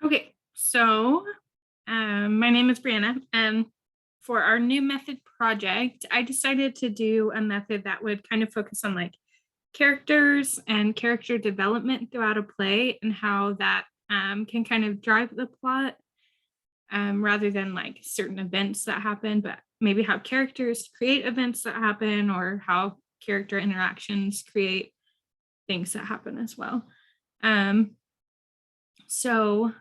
Okay, so my name is Brianna, and for our new method project, I decided to do a method that would kind of focus on like characters and character development throughout a play and how that can kind of drive the plot rather than like certain events that happen, but maybe how characters create events that happen or how character interactions create things that happen as well. Um, so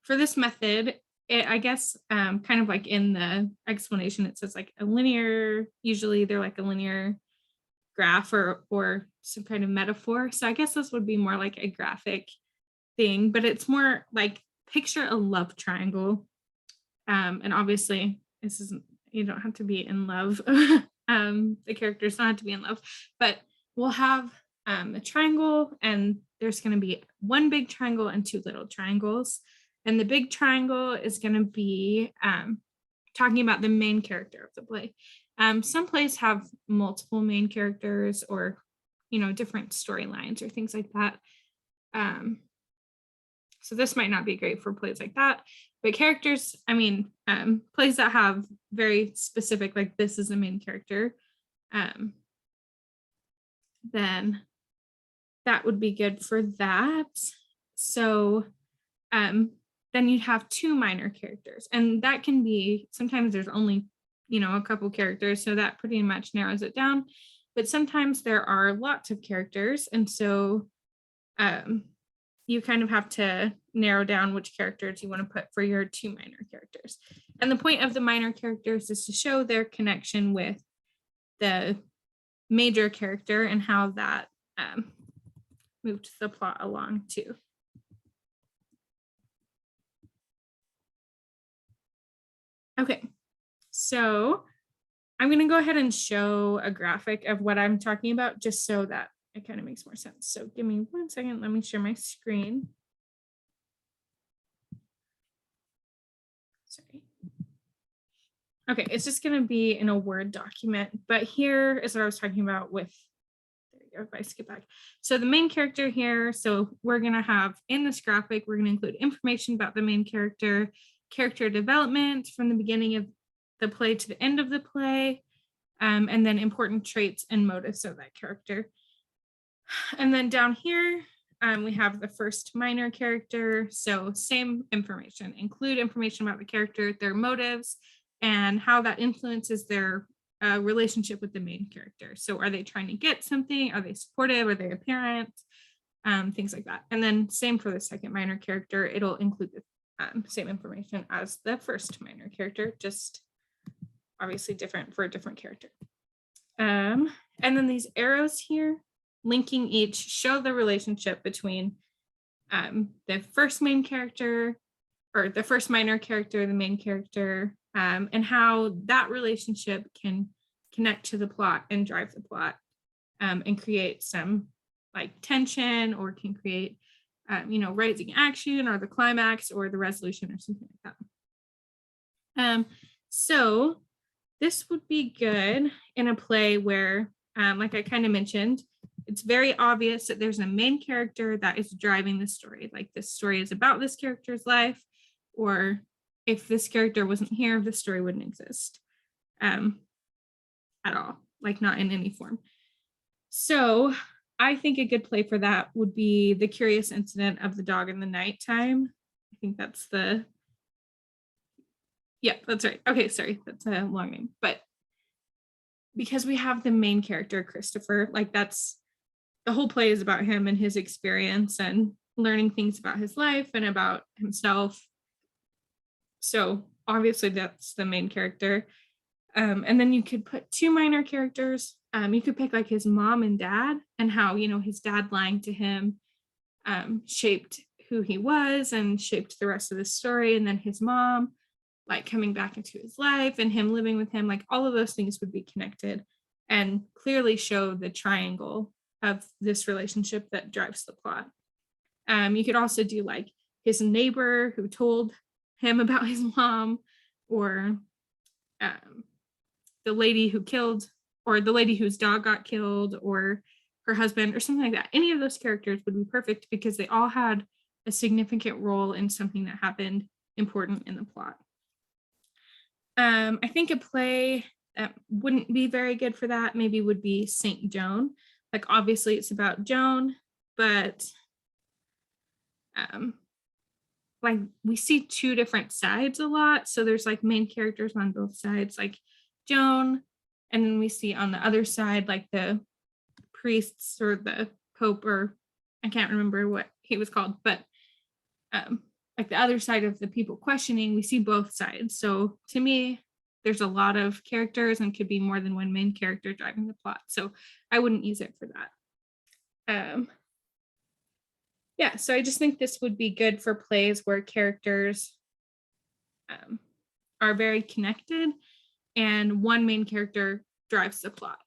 for this method, I guess kind of like in the explanation, it says like a linear, usually they're like a linear graph or some kind of metaphor. So I guess this would be more like a graphic thing, but it's more like picture a love triangle. And obviously this isn't, you don't have to be in love. The characters don't have to be in love, but we'll have a triangle and there's going to be one big triangle and two little triangles. And the big triangle is going to be talking about the main character of the play. Some plays have multiple main characters or, different storylines or things like that. So this might not be great for plays like that, but characters, plays that have very specific, like this is the main character, then that would be good for that. So then you'd have two minor characters, and that can be sometimes there's only a couple characters, so that pretty much narrows it down. But sometimes there are lots of characters, and so you kind of have to narrow down which characters you want to put for your two minor characters. And the point of the minor characters is to show their connection with the major character and how that moved the plot along too. Okay, so I'm going to go ahead and show a graphic of what I'm talking about just so that it kind of makes more sense. So give me 1 second. Let me share my screen. Sorry. Okay, it's just going to be in a Word document, but here is what I was talking about with, there you go, if I skip back. So the main character here, so we're going to have in this graphic, we're going to include information about the main character development from the beginning of the play to the end of the play, and then important traits and motives of that character. And then down here, we have the first minor character. So same information, include information about the character, their motives, and how that influences their relationship with the main character. So are they trying to get something? Are they supportive? Are they a parent? Things like that. And then same for the second minor character. It'll include the same information as the first minor character, just obviously different for a different character. And then these arrows here, linking each, show the relationship between the first main character or the first minor character, the main character, and how that relationship can connect to the plot and drive the plot and create some like tension or can create, rising action or the climax or the resolution or something like that. So this would be good in a play where, like I kind of mentioned, it's very obvious that there's a main character that is driving the story. Like this story is about this character's life, or if this character wasn't here, the story wouldn't exist at all, like not in any form. So I think a good play for that would be The Curious Incident of the Dog in the Nighttime. I think that's that's right. Okay, sorry, that's a long name, but because we have the main character, Christopher, like that's the whole play is about him and his experience and learning things about his life and about himself. So obviously that's the main character. And then you could put two minor characters. You could pick like his mom and dad and how, his dad lying to him shaped who he was and shaped the rest of the story. And then his mom, like coming back into his life and him living with him, like all of those things would be connected and clearly show the triangle of this relationship that drives the plot. You could also do like his neighbor who told him about his mom, or the lady who killed, or the lady whose dog got killed, or her husband, or something like that. Any of those characters would be perfect because they all had a significant role in something that happened important in the plot. I think a play that wouldn't be very good for that maybe would be Saint Joan. Like obviously it's about Joan, but um, like we see two different sides a lot. So there's like main characters on both sides, like Joan, and then we see on the other side like the priests or the Pope, or I can't remember what he was called, but like the other side of the people questioning, we see both sides. So to me, there's a lot of characters and could be more than one main character driving the plot. So I wouldn't use it for that. Yeah, so I just think this would be good for plays where characters are very connected and one main character drives the plot.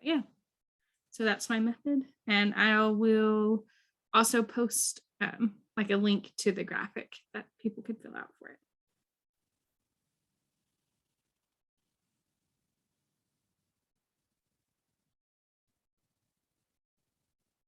Yeah, so that's my method, and I will also post like a link to the graphic that people could fill out for it.